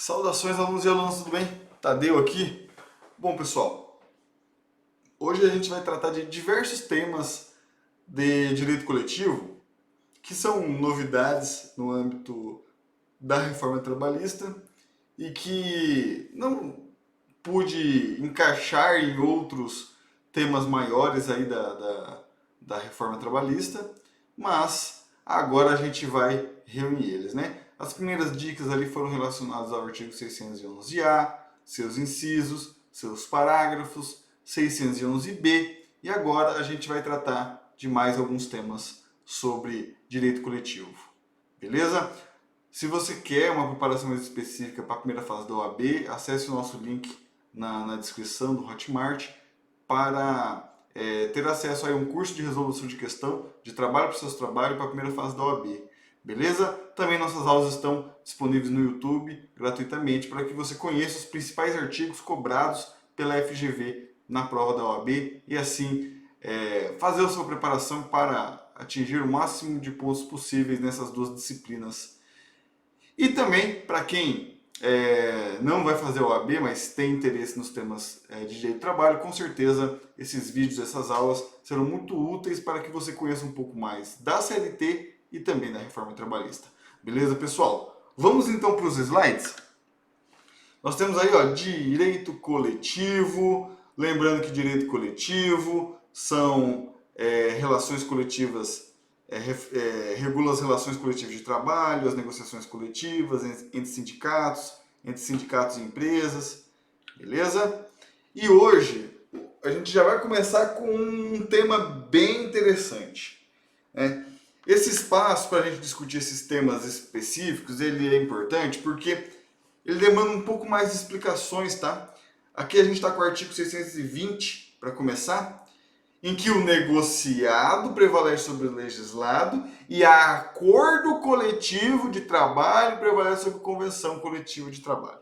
Saudações, alunos e alunas, tudo bem? Tadeu aqui. Bom, pessoal, hoje a gente vai tratar de diversos temas de direito coletivo que são novidades no âmbito da reforma trabalhista e que não pude encaixar em outros temas maiores aí da reforma trabalhista, mas agora a gente vai reunir eles, né? As primeiras dicas ali foram relacionadas ao artigo 611-A, seus incisos, seus parágrafos, 611-B, e agora a gente vai tratar de mais alguns temas sobre direito coletivo. Beleza? Se você quer uma preparação mais específica para a primeira fase da OAB, acesse o nosso link na descrição do Hotmart para ter acesso a um curso de resolução de questão de trabalho para o seu trabalho para a primeira fase da OAB. Beleza? Também nossas aulas estão disponíveis no YouTube gratuitamente para que você conheça os principais artigos cobrados pela FGV na prova da OAB e assim fazer a sua preparação para atingir o máximo de pontos possíveis nessas duas disciplinas. E também, para quem não vai fazer o OAB, mas tem interesse nos temas de direito do trabalho, com certeza esses vídeos, essas aulas serão muito úteis para que você conheça um pouco mais da CLT e também da reforma trabalhista. Beleza, pessoal? Vamos então para os slides? Nós temos aí, ó, direito coletivo. Lembrando que direito coletivo são relações coletivas, regula as relações coletivas de trabalho, as negociações coletivas entre sindicatos e empresas, beleza? E hoje a gente já vai começar com um tema bem interessante, né? Esse espaço para a gente discutir esses temas específicos, ele é importante porque ele demanda um pouco mais de explicações, tá? Aqui a gente está com o artigo 620 para começar, em que o negociado prevalece sobre o legislado e a acordo coletivo de trabalho prevalece sobre a convenção coletiva de trabalho.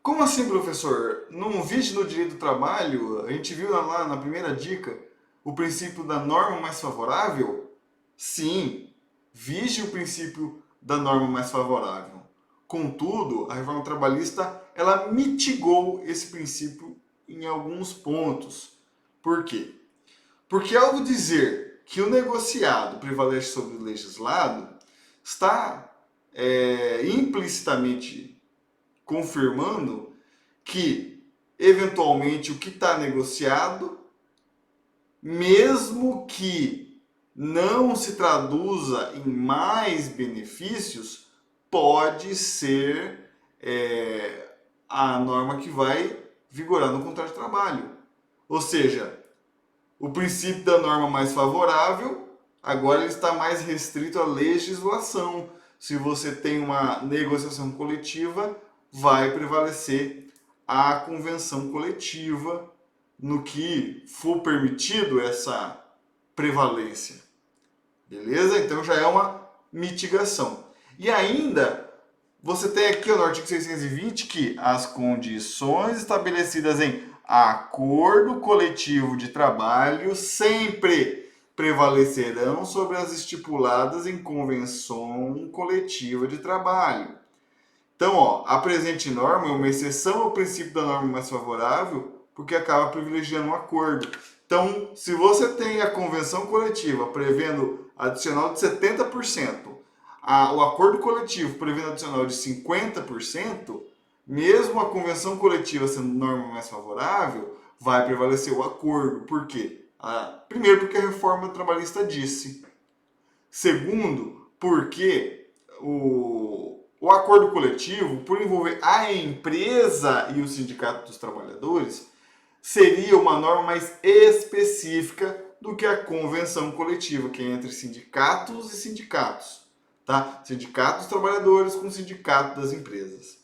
Como assim, professor? Não vige no direito do trabalho? A gente viu lá na primeira dica o princípio da norma mais favorável? Sim, vige o princípio da norma mais favorável. Contudo, a reforma trabalhista ela mitigou esse princípio em alguns pontos. Por quê? Porque ao dizer que o negociado prevalece sobre o legislado, está implicitamente confirmando que, eventualmente, o que está negociado, mesmo que não se traduza em mais benefícios, pode ser a norma que vai vigorar no contrato de trabalho. Ou seja, o princípio da norma mais favorável, agora ele está mais restrito à legislação. Se você tem uma negociação coletiva, vai prevalecer a convenção coletiva no que for permitido essa prevalência. Beleza? Então já é uma mitigação. E ainda, você tem aqui no artigo 620 que as condições estabelecidas em acordo coletivo de trabalho sempre prevalecerão sobre as estipuladas em convenção coletiva de trabalho. Então, ó, a presente norma é uma exceção ao princípio da norma mais favorável, porque acaba privilegiando um acordo. Então, se você tem a convenção coletiva prevendo adicional de 70%, o acordo coletivo prevendo adicional de 50%, mesmo a convenção coletiva sendo norma mais favorável, vai prevalecer o acordo. Por quê? Primeiro, porque a reforma trabalhista disse. Segundo, porque o acordo coletivo, por envolver a empresa e o sindicato dos trabalhadores, seria uma norma mais específica do que a convenção coletiva, que é entre sindicatos e sindicatos. Tá? Sindicato dos trabalhadores com sindicato das empresas.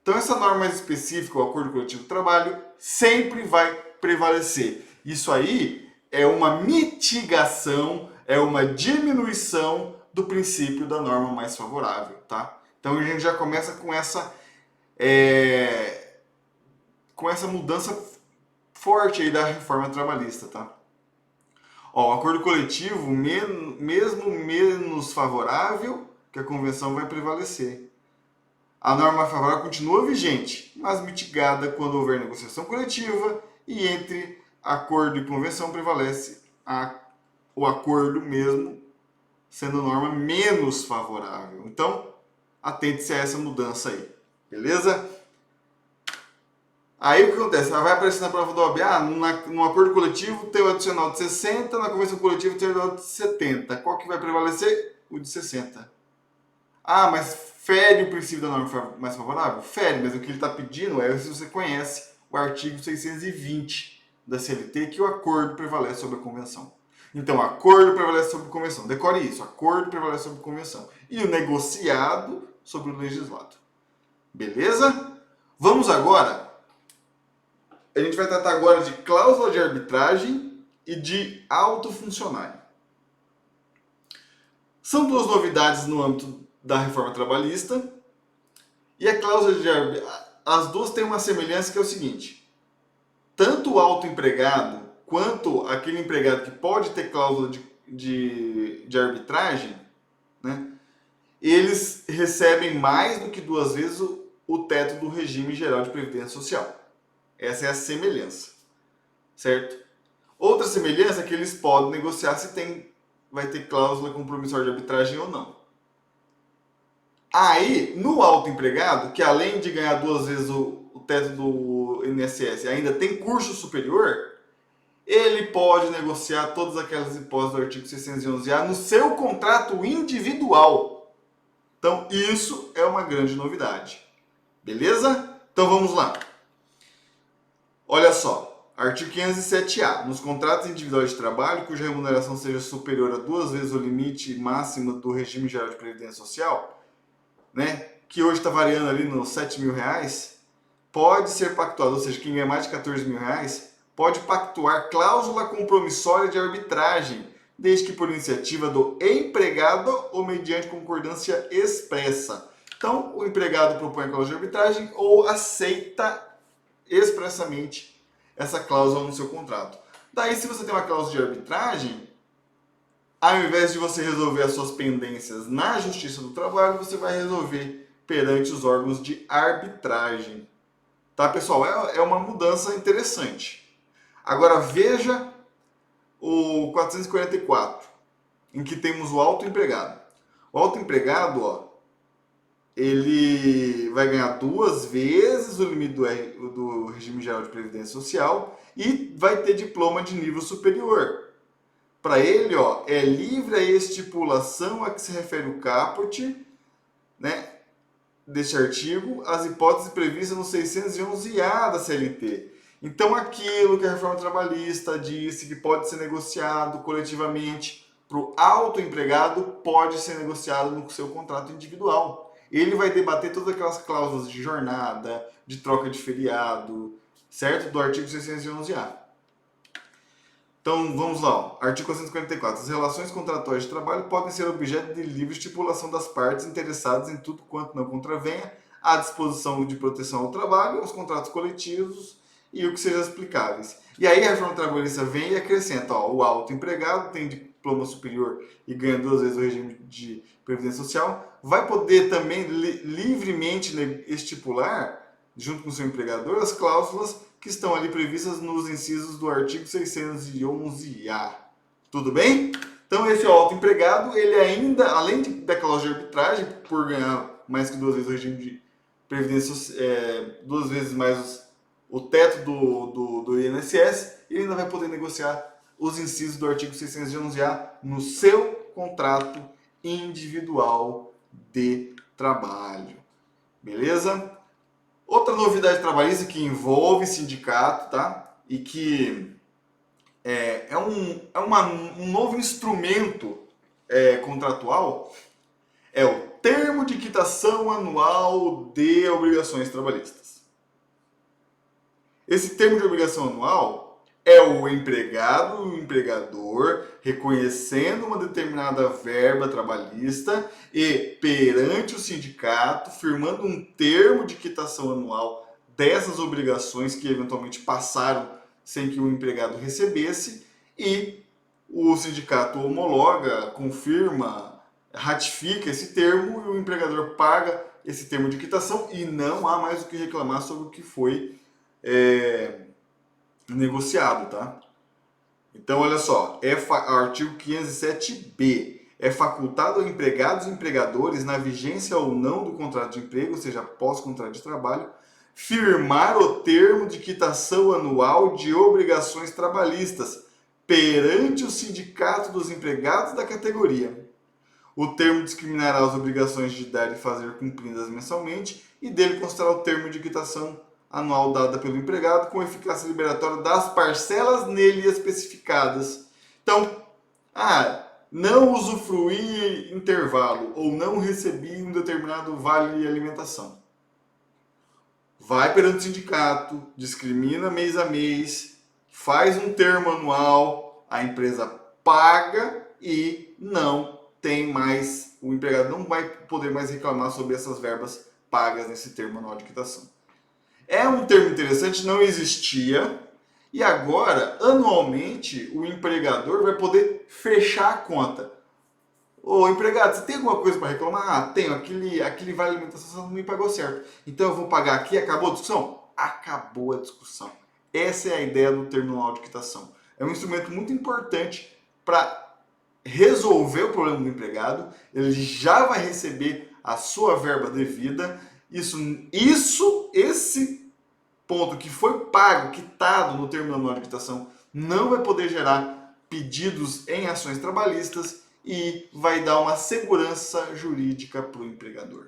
Então essa norma mais específica, o acordo coletivo do trabalho, sempre vai prevalecer. Isso aí é uma mitigação, é uma diminuição do princípio da norma mais favorável, tá? Então a gente já começa com essa mudança forte aí da reforma trabalhista, tá? Ó, o acordo coletivo, mesmo menos favorável, que a convenção vai prevalecer. A norma favorável continua vigente, mas mitigada quando houver negociação coletiva e entre acordo e convenção prevalece o acordo mesmo sendo norma menos favorável. Então, atente-se a essa mudança aí, beleza? Aí o que acontece? Vai aparecer na prova do OAB, no acordo coletivo tem o adicional de 60, na convenção coletiva tem o adicional de 70. Qual que vai prevalecer? O de 60. Ah, mas fere o princípio da norma mais favorável? Fere, mas o que ele está pedindo é se você conhece o artigo 620 da CLT, que o acordo prevalece sobre a convenção. Então, acordo prevalece sobre a convenção. Decore isso, acordo prevalece sobre a convenção. E o negociado sobre o legislado. Beleza? Vamos agora. A gente vai tratar agora de cláusula de arbitragem e de alto funcionário. São duas novidades no âmbito da reforma trabalhista. E a cláusula de arbitragem, as duas têm uma semelhança que é o seguinte: tanto o autoempregado quanto aquele empregado que pode ter cláusula de arbitragem, né, eles recebem mais do que 2 vezes o teto do regime geral de previdência social. Essa é a semelhança, certo? Outra semelhança é que eles podem negociar se vai ter cláusula compromissória de arbitragem ou não. Aí, no autoempregado, que além de ganhar 2 vezes o teto do INSS ainda tem curso superior, ele pode negociar todas aquelas hipóteses do artigo 611-A no seu contrato individual. Então, isso é uma grande novidade. Beleza? Então, vamos lá. Olha só, artigo 507-A. Nos contratos individuais de trabalho, cuja remuneração seja superior a 2 vezes o limite máximo do regime geral de previdência social, né, que hoje está variando ali nos R$7.000, pode ser pactuado, ou seja, quem ganha mais de R$14.000 pode pactuar cláusula compromissória de arbitragem, desde que por iniciativa do empregado ou mediante concordância expressa. Então, o empregado propõe a cláusula de arbitragem ou aceita expressamente essa cláusula no seu contrato. Daí, se você tem uma cláusula de arbitragem, ao invés de você resolver as suas pendências na Justiça do Trabalho, você vai resolver perante os órgãos de arbitragem. Tá, pessoal? É uma mudança interessante. Agora veja o 444, em que temos o autoempregado. O autoempregado, ó, ele vai ganhar 2 vezes o limite do regime geral de previdência social e vai ter diploma de nível superior. Para ele, ó, é livre a estipulação a que se refere o caput, né, deste artigo, as hipóteses previstas no 611-A da CLT. Então, aquilo que a reforma trabalhista disse que pode ser negociado coletivamente para o autoempregado pode ser negociado no seu contrato individual. Ele vai debater todas aquelas cláusulas de jornada, de troca de feriado, certo? Do artigo 611-A. Então, vamos lá. Ó. Artigo 444. As relações contratuais de trabalho podem ser objeto de livre estipulação das partes interessadas em tudo quanto não contravenha à disposição de proteção ao trabalho, aos contratos coletivos e o que seja explicáveis. E aí a reforma trabalhista vem e acrescenta, ó, o autoempregado tem diploma superior e ganha 2 vezes o regime de previdência social, vai poder também livremente estipular, junto com o seu empregador, as cláusulas que estão ali previstas nos incisos do artigo 611-A. Tudo bem? Então esse autoempregado, ele ainda, além da cláusula de arbitragem, por ganhar mais que 2 vezes o regime de previdência, 2 vezes mais o teto do INSS, ele ainda vai poder negociar os incisos do artigo 611-A no seu contrato individual de trabalho. Beleza? Outra novidade trabalhista que envolve sindicato, tá? E que é um novo instrumento contratual, é o termo de quitação anual de obrigações trabalhistas. Esse termo de obrigação anual é o empregado e o empregador reconhecendo uma determinada verba trabalhista e, perante o sindicato, firmando um termo de quitação anual dessas obrigações que eventualmente passaram sem que o empregado recebesse, e o sindicato homologa, confirma ratifica esse termo e o empregador paga esse termo de quitação e não há mais o que reclamar sobre o que foi negociado, tá? Então, olha só, artigo 507b. É facultado a empregados e empregadores, na vigência ou não do contrato de emprego, ou seja, pós-contrato de trabalho, firmar o termo de quitação anual de obrigações trabalhistas perante o sindicato dos empregados da categoria. O termo discriminará as obrigações de dar e fazer cumpridas mensalmente e dele constará o termo de quitação anual dada pelo empregado com eficácia liberatória das parcelas nele especificadas. Então, não usufruí intervalo ou não recebi um determinado vale alimentação. Vai perante o sindicato, discrimina mês a mês, faz um termo anual, a empresa paga e não tem mais, o empregado não vai poder mais reclamar sobre essas verbas pagas nesse termo anual de quitação. É um termo interessante, não existia, e agora, anualmente, o empregador vai poder fechar a conta. Ô empregado, você tem alguma coisa para reclamar? Ah, tenho, aquele vale alimentação não me pagou certo. Então eu vou pagar aqui, acabou a discussão? Acabou a discussão. Essa é a ideia do termo anual de quitação. É um instrumento muito importante para resolver o problema do empregado, ele já vai receber a sua verba devida. Esse ponto que foi pago, quitado no termo anual de quitação, não vai poder gerar pedidos em ações trabalhistas e vai dar uma segurança jurídica para o empregador.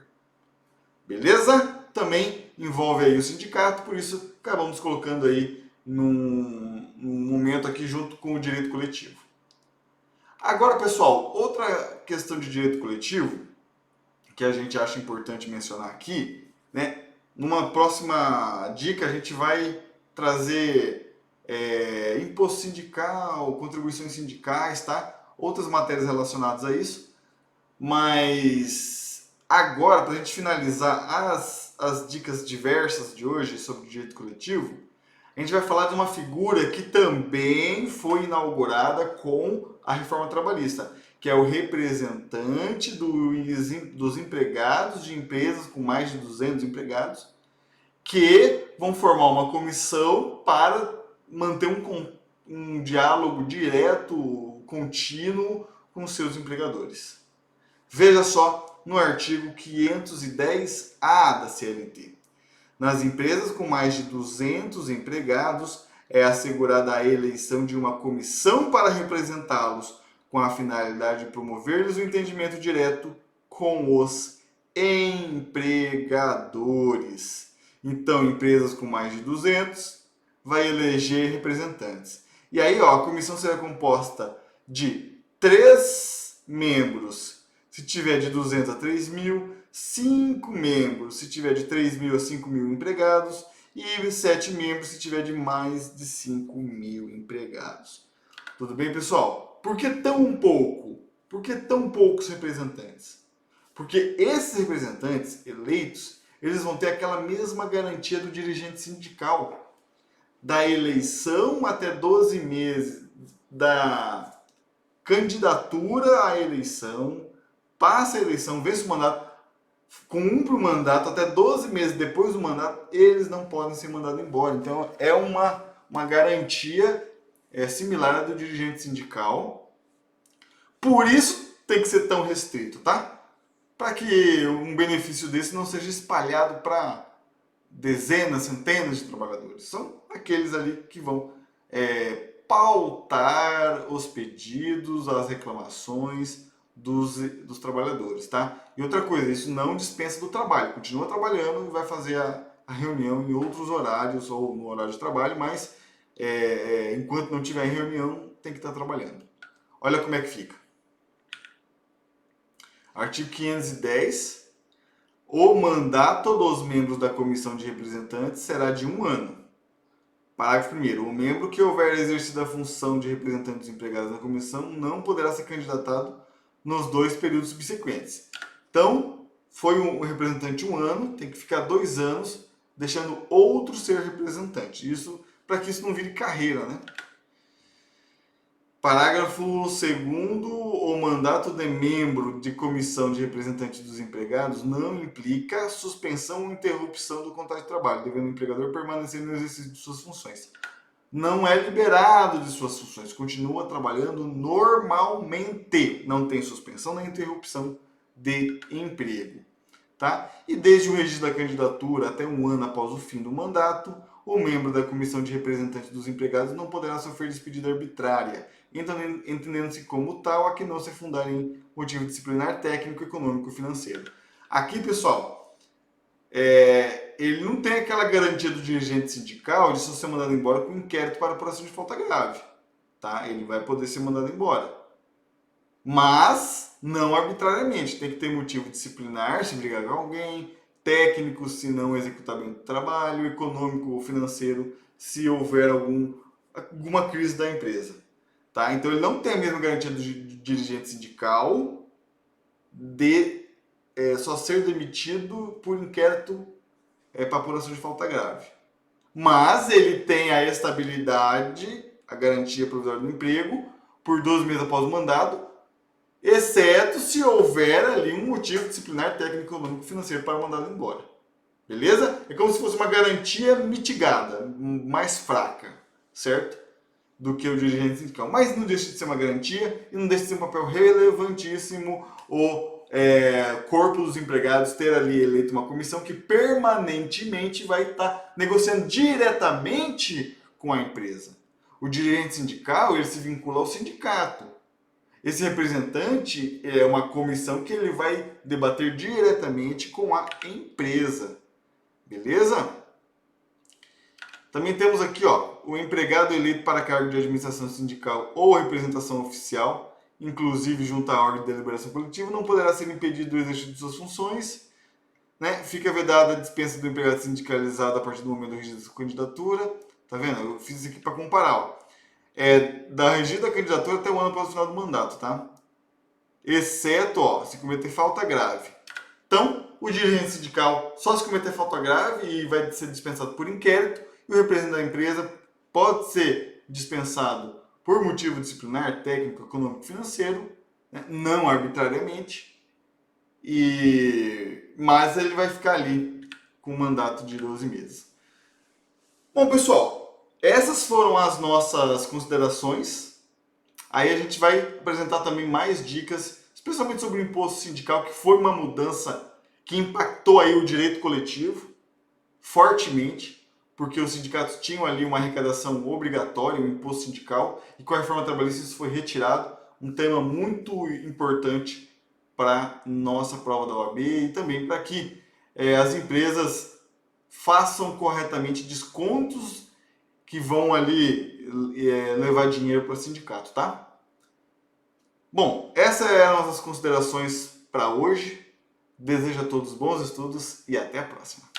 Beleza? Também envolve aí o sindicato, por isso acabamos colocando aí num momento aqui junto com o direito coletivo. Agora, pessoal, outra questão de direito coletivo que a gente acha importante mencionar aqui, né? Numa próxima dica a gente vai trazer imposto sindical, contribuições sindicais, tá? Outras matérias relacionadas a isso. Mas agora, para a gente finalizar as dicas diversas de hoje sobre direito coletivo, a gente vai falar de uma figura que também foi inaugurada com a reforma trabalhista, que é o representante dos empregados de empresas com mais de 200 empregados, que vão formar uma comissão para manter um diálogo direto, contínuo com seus empregadores. Veja só no artigo 510-A da CLT. Nas empresas com mais de 200 empregados, é assegurada a eleição de uma comissão para representá-los, com a finalidade de promover-lhes o entendimento direto com os empregadores. Então, empresas com mais de 200 vai eleger representantes. E aí, a comissão será composta de 3 membros, se tiver de 200 a 3 mil, 5 membros se tiver de 3 mil a 5 mil empregados e 7 membros se tiver de mais de 5 mil empregados. Tudo bem, pessoal? Por que tão pouco? Por que tão poucos representantes? Porque esses representantes eleitos, eles vão ter aquela mesma garantia do dirigente sindical. Da eleição até 12 meses, da candidatura à eleição, passa a eleição, vence o mandato, cumpre o mandato, até 12 meses depois do mandato, eles não podem ser mandados embora. Então, é uma garantia similar à do dirigente sindical. Por isso, tem que ser tão restrito, tá? Para que um benefício desse não seja espalhado para dezenas, centenas de trabalhadores. São aqueles ali que vão pautar os pedidos, as reclamações dos trabalhadores, tá? E outra coisa, isso não dispensa do trabalho. Continua trabalhando e vai fazer a reunião em outros horários ou no horário de trabalho, mas enquanto não tiver reunião, tem que estar trabalhando. Olha como é que fica. Artigo 510. O mandato dos membros da comissão de representantes será de 1 ano. Parágrafo 1º. O membro que houver exercido a função de representante dos empregados na comissão não poderá ser candidatado nos 2 períodos subsequentes. Então, foi um representante 1 ano, tem que ficar 2 anos, deixando outro ser representante. Isso para que isso não vire carreira, né? Parágrafo 2º. O mandato de membro de comissão de representante dos empregados não implica suspensão ou interrupção do contrato de trabalho, devendo o empregador permanecer no exercício de suas funções. Não é liberado de suas funções, continua trabalhando normalmente, não tem suspensão nem interrupção de emprego. Tá? E desde o registro da candidatura até um ano após o fim do mandato, o membro da comissão de representantes dos empregados não poderá sofrer despedida arbitrária, entendendo-se como tal a que não se fundar em motivo disciplinar, técnico, econômico ou financeiro. Aqui, pessoal, ele não tem aquela garantia do dirigente sindical de só ser mandado embora com inquérito para apuração de falta grave. Tá? Ele vai poder ser mandado embora. Mas não arbitrariamente. Tem que ter motivo disciplinar, se brigar com alguém, técnico, se não executar bem o trabalho, econômico ou financeiro, se houver alguma crise da empresa. Tá? Então ele não tem a mesma garantia do dirigente sindical de só ser demitido por inquérito para apuração de falta grave. Mas ele tem a estabilidade, a garantia provisória do emprego, por 12 meses após o mandado, exceto se houver ali um motivo disciplinar, técnico, econômico, financeiro para mandá-lo embora. Beleza? É como se fosse uma garantia mitigada, mais fraca, certo? Do que o dirigente sindical. Mas não deixa de ser uma garantia e não deixa de ser um papel relevantíssimo o corpo dos empregados ter ali eleito uma comissão que permanentemente vai estar negociando diretamente com a empresa. O dirigente sindical, ele se vincula ao sindicato. Esse representante é uma comissão que ele vai debater diretamente com a empresa. Beleza? Também temos aqui, o empregado eleito para cargo de administração sindical ou representação oficial, inclusive junto à ordem de deliberação coletiva, não poderá ser impedido do exercício de suas funções. Né? Fica vedada a dispensa do empregado sindicalizado a partir do momento do registro da candidatura. Tá vendo? Eu fiz isso aqui para comparar. Da registro da candidatura até o ano após o final do mandato, tá? Exceto, se cometer falta grave. Então, o dirigente sindical só se cometer falta grave e vai ser dispensado por inquérito, e o representante da empresa pode ser dispensado por motivo disciplinar, técnico, econômico, financeiro, né? Não arbitrariamente, mas ele vai ficar ali com um mandato de 12 meses. Bom, pessoal, essas foram as nossas considerações. Aí a gente vai apresentar também mais dicas, especialmente sobre o imposto sindical, que foi uma mudança que impactou aí o direito coletivo fortemente, porque os sindicatos tinham ali uma arrecadação obrigatória, um imposto sindical, e com a reforma trabalhista isso foi retirado, um tema muito importante para nossa prova da OAB e também para que as empresas façam corretamente descontos que vão ali levar dinheiro para o sindicato, tá? Bom, essas eram as nossas considerações para hoje. Desejo a todos bons estudos e até a próxima.